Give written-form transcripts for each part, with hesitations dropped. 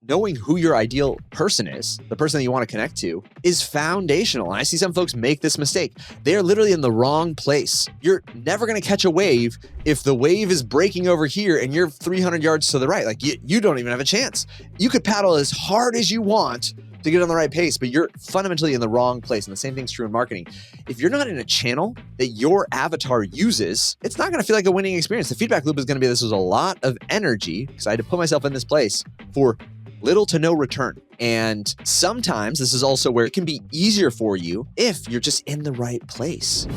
knowing who your ideal person is, the person that you want to connect to, is foundational. And I see some folks make this mistake. They're literally in the wrong place. You're never going to catch a wave if the wave is breaking over here and you're 300 yards to the right. Like you don't even have a chance. You could paddle as hard as you want to get on the right pace, but you're fundamentally in the wrong place. And the same thing's true in marketing. If you're not in a channel that your avatar uses, it's not going to feel like a winning experience. The feedback loop is going to be, this was a lot of energy because I had to put myself in this place for little to no return. And sometimes this is also where it can be easier for you if you're just in the right place.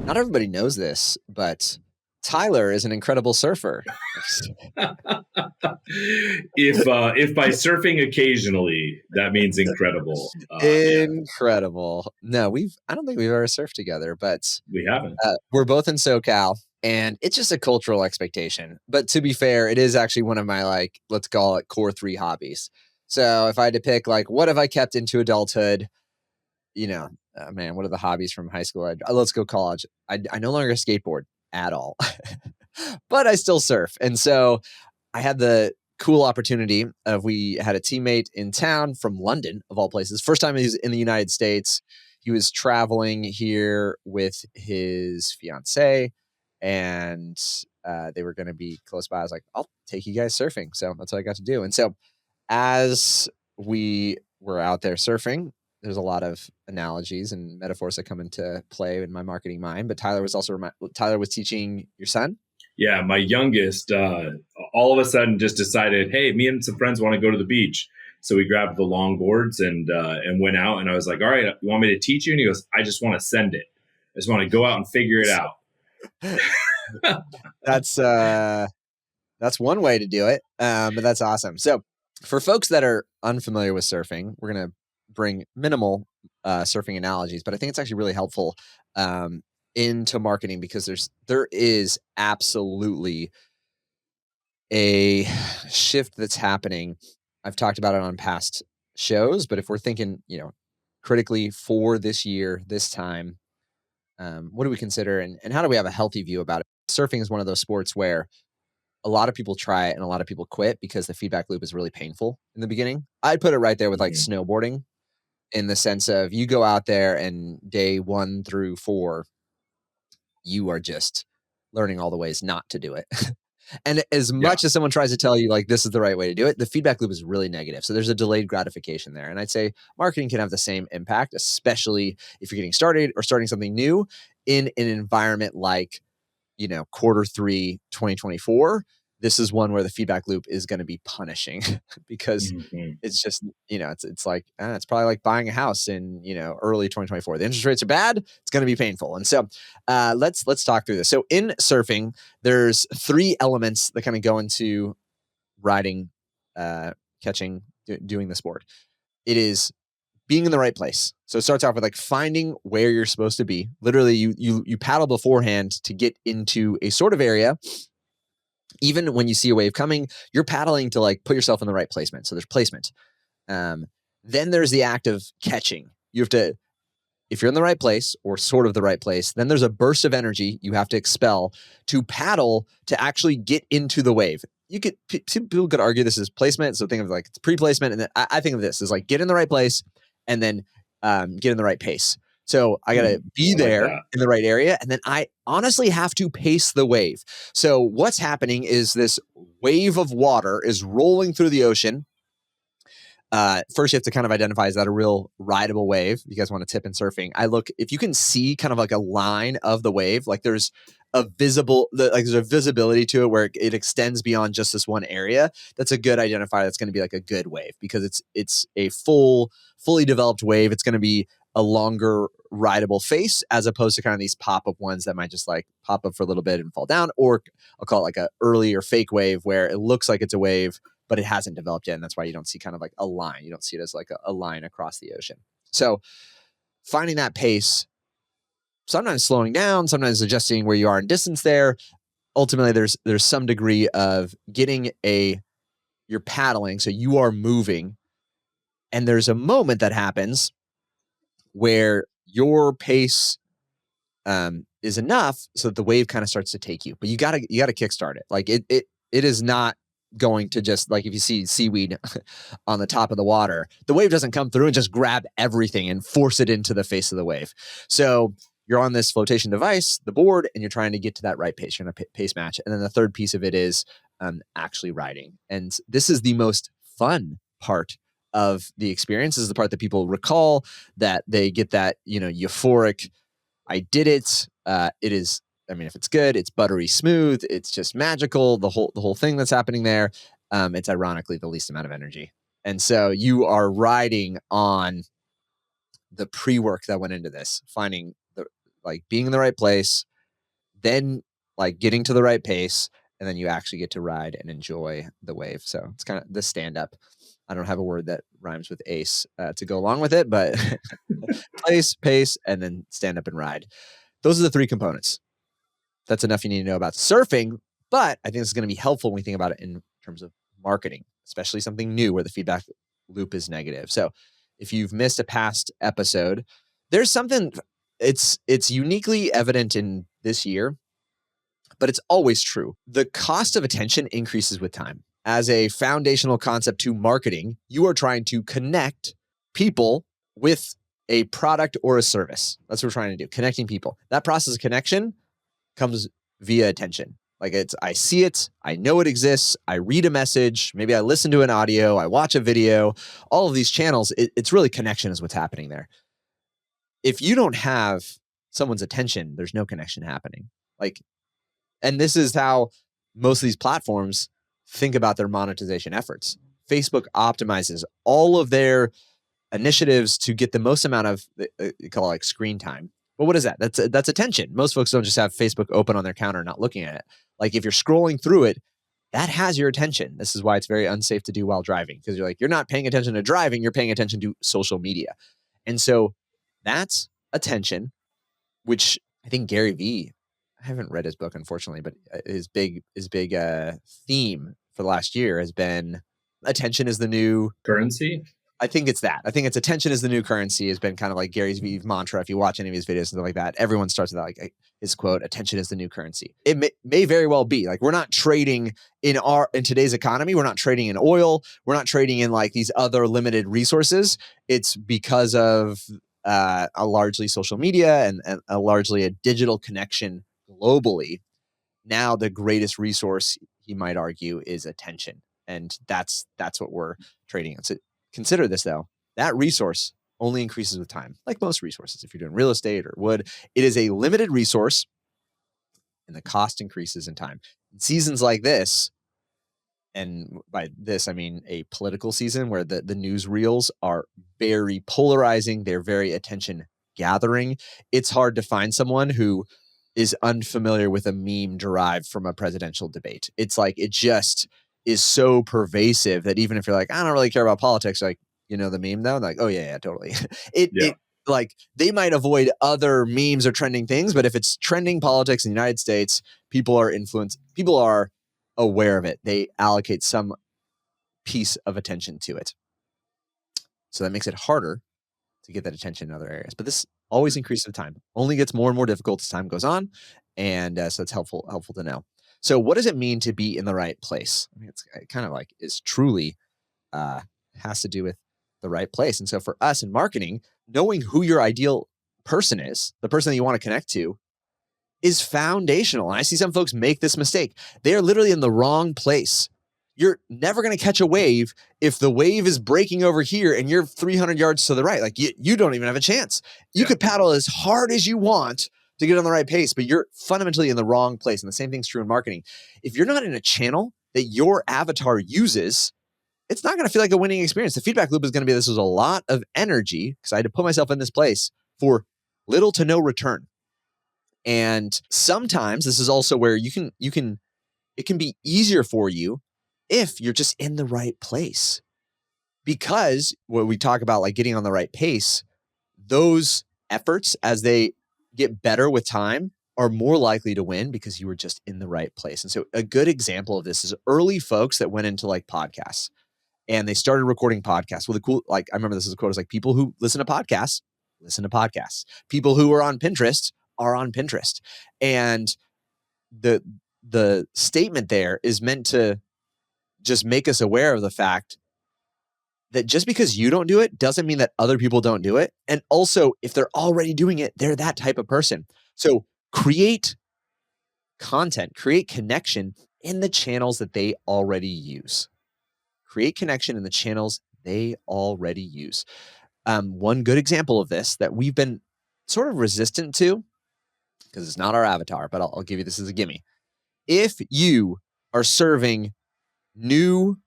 Not everybody knows this, but Tyler is an incredible surfer. If by surfing occasionally, that means incredible. Incredible. No, I don't think we've ever surfed together, but we haven't. We're both in SoCal. And it's just a cultural expectation. But to be fair, it is actually one of my, let's call it core 3 hobbies. So if I had to pick, what have I kept into adulthood? Man, what are the hobbies from high school? Let's go college. I no longer skateboard at all, but I still surf. And so I had the cool opportunity of, we had a teammate in town from London, of all places. First time he was in the United States. He was traveling here with his fiance. And they were going to be close by. I was like, I'll take you guys surfing. So that's what I got to do. And so as we were out there surfing, there's a lot of analogies and metaphors that come into play in my marketing mind. But Tyler was teaching your son? Yeah, my youngest, all of a sudden just decided, hey, me and some friends want to go to the beach. So we grabbed the longboards and went out. And I was like, all right, you want me to teach you? And he goes, I just want to send it. I just want to go out and figure it out. That's one way to do it, but that's awesome. So for folks that are unfamiliar with surfing, we're going to bring minimal surfing analogies, but I think it's actually really helpful into marketing, because there is absolutely a shift that's happening. I've talked about it on past shows, but if we're thinking, critically for this year, this time, what do we consider, and how do we have a healthy view about it? Surfing is one of those sports where a lot of people try it and a lot of people quit because the feedback loop is really painful in the beginning. I'd put it right there with snowboarding, in the sense of, you go out there and day 1 through 4, you are just learning all the ways not to do it. And as much as someone tries to tell you, this is the right way to do it, the feedback loop is really negative. So there's a delayed gratification there. And I'd say marketing can have the same impact, especially if you're getting started or starting something new in an environment like, Q3 2024. This is one where the feedback loop is going to be punishing because it's just, it's like, it's probably like buying a house in, early 2024. The interest rates are bad. It's going to be painful. And so let's talk through this. So in surfing, there's 3 elements that kind of go into riding, catching, doing the sport. It is being in the right place. So it starts off with finding where you're supposed to be. Literally, you paddle beforehand to get into a sort of area. Even when you see a wave coming, you're paddling to put yourself in the right placement. So there's placement. Then there's the act of catching. You have to, if you're in the right place or sort of the right place, then there's a burst of energy you have to expel to paddle to actually get into the wave. People could argue this is placement. So think of it's pre-placement. And then I think of this as get in the right place and then get in the right pace. So I got to be there in the right area. And then I honestly have to pace the wave. So what's happening is this wave of water is rolling through the ocean. First, you have to kind of identify, is that a real rideable wave? You guys want to tip in surfing? If you can see kind of a line of the wave, there's a visibility to it where it extends beyond just this one area. That's a good identifier. That's going to be a good wave, because it's a fully developed wave. It's going to be a longer rideable face, as opposed to kind of these pop-up ones that might just pop up for a little bit and fall down, or I'll call it a early or fake wave where it looks like it's a wave, but it hasn't developed yet. And that's why you don't see kind of a line. You don't see it as a line across the ocean. So finding that pace, sometimes slowing down, sometimes adjusting where you are in distance there. Ultimately, there's some degree of you're paddling, so you are moving. And there's a moment that happens where your pace is enough so that the wave kind of starts to take you, but you gotta kickstart it. It is not going to just, like, if you see seaweed on the top of the water, the wave doesn't come through and just grab everything and force it into the face of the wave. So you're on this flotation device, the board, and you're trying to get to that right pace. You're in a pace match. And then the third piece of it is actually riding. And this is the most fun part of the experience. This is the part that people recall, that they get that, euphoric, I did it. It is, I mean, if it's good, it's buttery smooth. It's just magical. The whole thing that's happening there. It's ironically the least amount of energy. And so you are riding on the pre-work that went into this, finding being in the right place, then like getting to the right pace, and then you actually get to ride and enjoy the wave. So it's kind of the stand-up. I don't have a word that rhymes with ace to go along with it, but place, pace, and then stand up and ride. Those are the three components. That's enough you need to know about surfing, but I think this is going to be helpful when we think about it in terms of marketing, especially something new where the feedback loop is negative. So if you've missed a past episode, there's something, it's uniquely evident in this year, but it's always true. The cost of attention increases with time. As a foundational concept to marketing, you are trying to connect people with a product or a service. That's what we're trying to do, connecting people. That process of connection comes via attention. Like I see it, I know it exists, I read a message, maybe I listen to an audio, I watch a video, all of these channels, it's really connection is what's happening there. If you don't have someone's attention, there's no connection happening. And this is how most of these platforms think about their monetization efforts. Facebook optimizes all of their initiatives to get the most amount of, you call it like screen time. But what is that? That's attention. Most folks don't just have Facebook open on their counter, not looking at it. Like if you're scrolling through it, that has your attention. This is why it's very unsafe to do while driving, because you're not paying attention to driving, you're paying attention to social media. And so that's attention, which I think Gary Vee, I haven't read his book, unfortunately, but his big theme for the last year has been attention is the new currency. I think it's that. I think it's attention is the new currency has been kind of like Gary's mantra. If you watch any of his videos and stuff like that, everyone starts with that, like his quote, attention is the new currency. It may very well be. Like we're not trading in today's economy. We're not trading in oil. We're not trading in like these other limited resources. It's because of a largely social media and a largely a digital connection globally. Now the greatest resource, he might argue, is attention. And that's what we're trading on. So consider this though, that resource only increases with time, like most resources. If you're doing real estate or wood, it is a limited resource and the cost increases in time. In seasons like this, and by this, I mean a political season where the news reels are very polarizing. They're very attention gathering. It's hard to find someone who is unfamiliar with a meme derived from a presidential debate. It's like, it just is so pervasive that even if you're like, I don't really care about politics, like, the meme though, like, oh yeah, totally. It like they might avoid other memes or trending things, but if it's trending politics in the United States, people are aware of it. They allocate some piece of attention to it. So that makes it harder to get that attention in other areas. But this always increases with time, only gets more and more difficult as time goes on. And so it's helpful to know. So what does it mean to be in the right place? I mean, it's kind of like is truly has to do with the right place. And so for us in marketing, knowing who your ideal person is, the person that you want to connect to, is foundational. And I see some folks make this mistake. They are literally in the wrong place. You're never going to catch a wave if the wave is breaking over here and you're 300 yards to the right. Like you don't even have a chance. You could paddle as hard as you want to get on the right pace, but you're fundamentally in the wrong place. And the same thing's true in marketing. If you're not in a channel that your avatar uses, it's not going to feel like a winning experience. The feedback loop is going to be, this was a lot of energy because I had to put myself in this place for little to no return. And sometimes this is also where it can be easier for you if you're just in the right place. Because when we talk about like getting on the right pace, those efforts, as they get better with time, are more likely to win because you were just in the right place. And so a good example of this is early folks that went into like podcasts and they started recording podcasts. Well, I remember this is a quote, is like, people who listen to podcasts. People who are on Pinterest are on Pinterest. And the statement there is meant to just make us aware of the fact that just because you don't do it doesn't mean that other people don't do it. And also, if they're already doing it, they're that type of person. So create content, create connection in the channels that they already use. Create connection in the channels they already use. One good example of this that we've been sort of resistant to, because it's not our avatar, but I'll give you this as a gimme. If you are serving new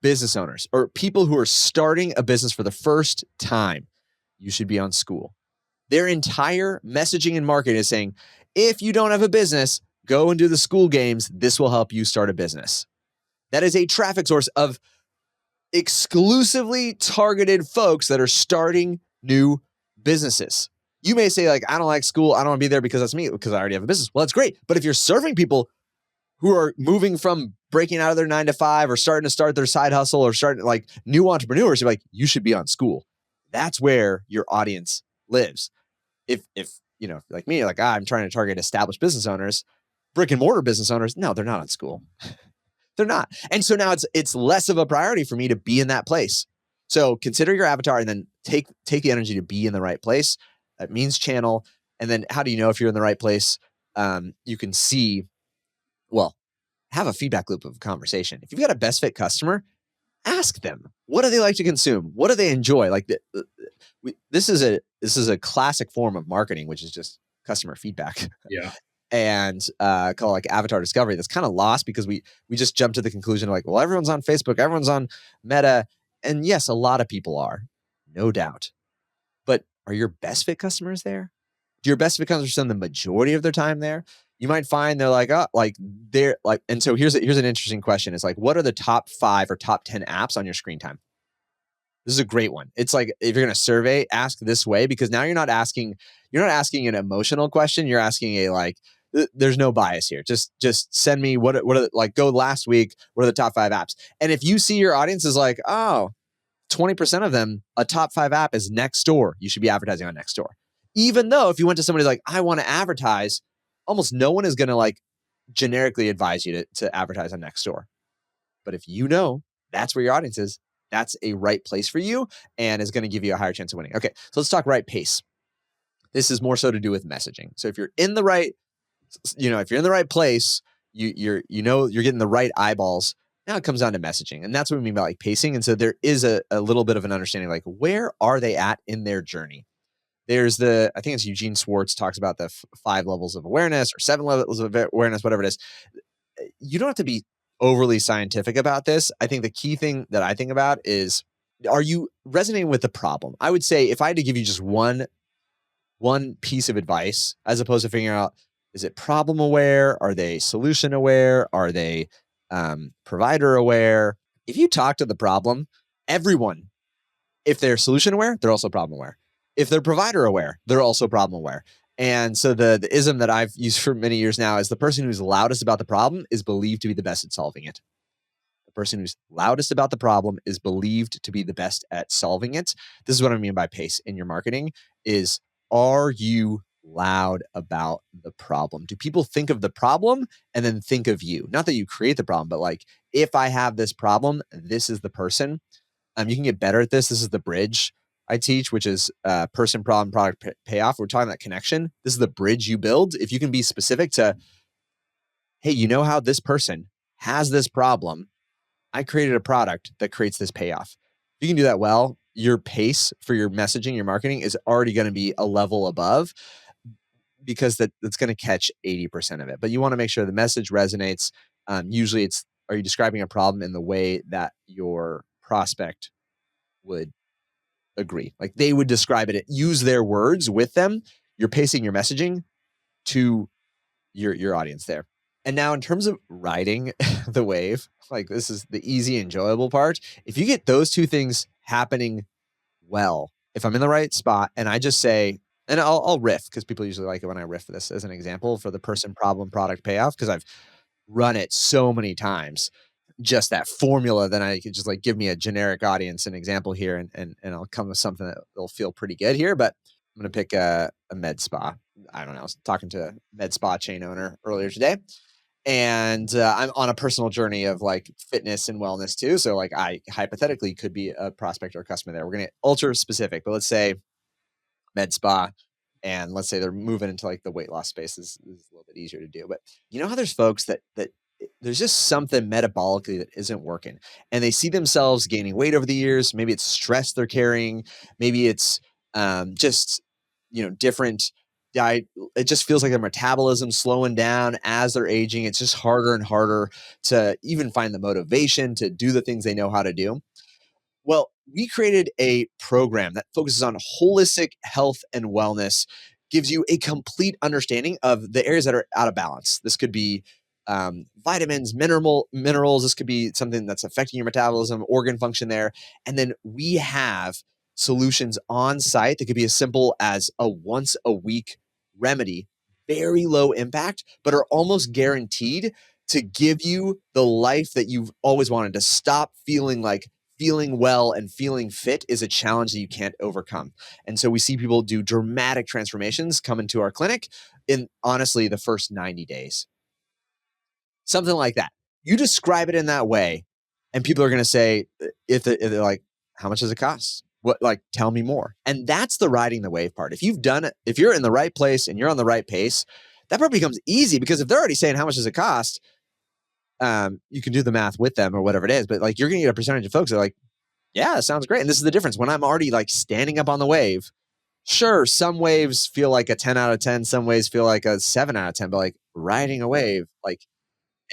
business owners or people who are starting a business for the first time, you should be on school. Their entire messaging and marketing is saying, if you don't have a business, go and do the school games. This will help you start a business. That is a traffic source of exclusively targeted folks that are starting new businesses. You may say, like, I don't like school. I don't want to be there because that's me, because I already have a business. Well, that's great. But if you're serving people who are moving from breaking out of their 9 to 5 or starting to start their side hustle or starting like new entrepreneurs, you're like, you should be on school. That's where your audience lives. If you know, like me, like I'm trying to target established business owners, brick and mortar business owners, no, they're not on school. They're not. And so now it's less of a priority for me to be in that place. So consider your avatar and then take the energy to be in the right place. That means channel. And then how do you know if you're in the right place? You can see, well, have a feedback loop of conversation. If you've got a best fit customer, ask them, what do they like to consume? What do they enjoy? Like this is a classic form of marketing, which is just customer feedback. Yeah. And called like avatar discovery. That's kind of lost because we just jump to the conclusion of like, well, everyone's on Facebook, everyone's on Meta. And yes, a lot of people are, no doubt. But are your best fit customers there? Do your best fit customers spend the majority of their time there? You might find they're like, oh, like they're like, and so here's an interesting question. It's like, what are the top 5 or top 10 apps on your screen time? This is a great one. It's like, if you're going to survey, ask this way, because now you're not asking an emotional question. You're asking a like, there's no bias here. Just send me what are the, like, go last week. What are the top 5 apps? And if you see your audience is like, oh, 20% of them, a top 5 app is Nextdoor. You should be advertising on Nextdoor. Even though if you went to somebody like, I want to advertise, almost no one is going to like generically advise you to advertise on Nextdoor. But if you know that's where your audience is, that's a right place for you and is going to give you a higher chance of winning. Okay, so let's talk right pace. This is more so to do with messaging. So if you're in the right, if you're in the right place, you're getting the right eyeballs. Now it comes down to messaging, and that's what we mean by like pacing. And so there is a little bit of an understanding, like where are they at in their journey? There's I think it's Eugene Schwartz talks about the 5 levels of awareness or 7 levels of awareness, whatever it is. You don't have to be overly scientific about this. I think the key thing that I think about is, are you resonating with the problem? I would say if I had to give you just one piece of advice, as opposed to figuring out, is it problem aware? Are they solution aware? Are they provider aware? If you talk to the problem, everyone, if they're solution aware, they're also problem aware. If they're provider aware, they're also problem aware. And so the ism that I've used for many years now is the person who's loudest about the problem is believed to be the best at solving it. The person who's loudest about the problem is believed to be the best at solving it. This is what I mean by pace in your marketing is, are you loud about the problem? Do people think of the problem and then think of you? Not that you create the problem, but like, if I have this problem, this is the person. You can get better at this. This is the bridge I teach, which is person, problem, product, payoff. We're talking about connection. This is the bridge you build. If you can be specific to, hey, you know how this person has this problem, I created a product that creates this payoff. If you can do that well, your pace for your messaging, your marketing is already going to be a level above, because that's going to catch 80% of it. But you want to make sure the message resonates. Usually it's, are you describing a problem in the way that your prospect would agree? Like they would describe it, use their words with them. You're pacing your messaging to your audience there. And now in terms of riding the wave, like this is the easy, enjoyable part. If you get those 2 things happening well, if I'm in the right spot and I just say, and I'll riff, because people usually like it when I riff this as an example for the person, problem, product, payoff, because I've run it so many times. Just that formula, then I could just like give me a generic audience an example here, and I'll come with something that will feel pretty good here. But I'm going to pick a med spa. I don't know. I was talking to a med spa chain owner earlier today, And I'm on a personal journey of like fitness and wellness too. So like I hypothetically could be a prospect or a customer there. We're gonna get ultra specific, but let's say med spa, and let's say they're moving into like the weight loss space is a little bit easier to do. But you know how there's folks that there's just something metabolically that isn't working, and they see themselves gaining weight over the years. Maybe it's stress they're carrying. Maybe it's just different diet. It just feels like their metabolism slowing down as they're aging. It's just harder and harder to even find the motivation to do the things they know how to do. Well, we created a program that focuses on holistic health and wellness, gives you a complete understanding of the areas that are out of balance. This could be vitamins, minerals. This could be something that's affecting your metabolism, organ function there. And then we have solutions on site that could be as simple as a once a week remedy, very low impact, but are almost guaranteed to give you the life that you've always wanted, to stop feeling like feeling well and feeling fit is a challenge that you can't overcome. And so we see people do dramatic transformations come into our clinic in honestly the first 90 days. Something like that. You describe it in that way, and people are going to say, if they're like, how much does it cost? What, like, tell me more. And that's the riding the wave part. If you've done it, if you're in the right place and you're on the right pace, that part becomes easy, because if they're already saying how much does it cost, you can do the math with them or whatever it is. But like, you're going to get a percentage of folks that are like, yeah, that sounds great. And this is the difference. When I'm already like standing up on the wave, sure, some waves feel like a 10 out of 10, some waves feel like a 7 out of 10, but like riding a wave, like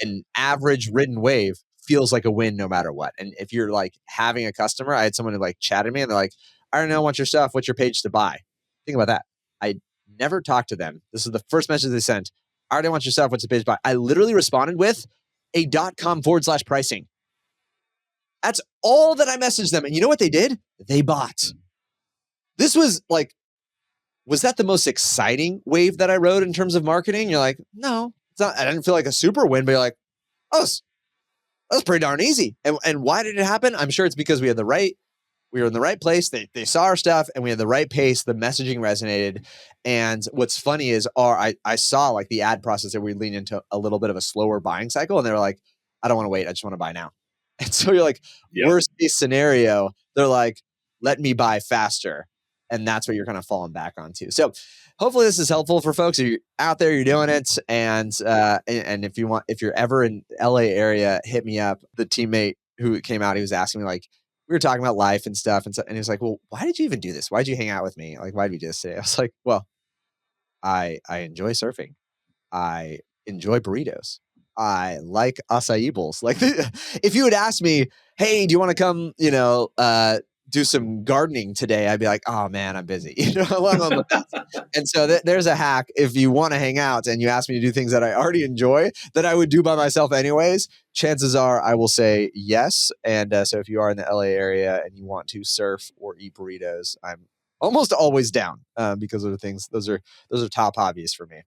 an average ridden wave feels like a win no matter what. And if you're like having a customer, I had someone who like chatted me and they're like, I don't know, what's your stuff? What's your page to buy? Think about that. I never talked to them. This is the first message they sent. I already want your stuff. What's the page to buy? I literally responded with a .com/pricing. That's all that I messaged them. And you know what they did? They bought. This was like, was that the most exciting wave that I rode in terms of marketing? You're like, no, it's not. I didn't feel like a super win, but you're like, oh, that's pretty darn easy. And why did it happen? I'm sure it's because we were in the right place. They saw our stuff and we had the right pace. The messaging resonated. And what's funny is I saw like the ad process that we lean into a little bit of a slower buying cycle. And they were like, I don't want to wait. I just want to buy now. And so you're like, Yep. worst case scenario, they're like, let me buy faster. And that's what you're kind of falling back onto. So hopefully this is helpful for folks. If you're out there, you're doing it. And if you're ever in the LA area, hit me up. The teammate who came out, he was asking me like, we were talking about life and stuff. And he was like, well, why did you even do this? Why did you hang out with me? Like, why did we do this today? I was like, well, I enjoy surfing. I enjoy burritos. I like acai bowls. Like, if you had asked me, hey, do you want to come, do some gardening today? I'd be like, oh man, I'm busy. I'm on the path. And so there's a hack. If you want to hang out and you ask me to do things that I already enjoy that I would do by myself anyways, chances are I will say yes. And so if you are in the LA area and you want to surf or eat burritos, I'm almost always down, because of the things. Those are top hobbies for me.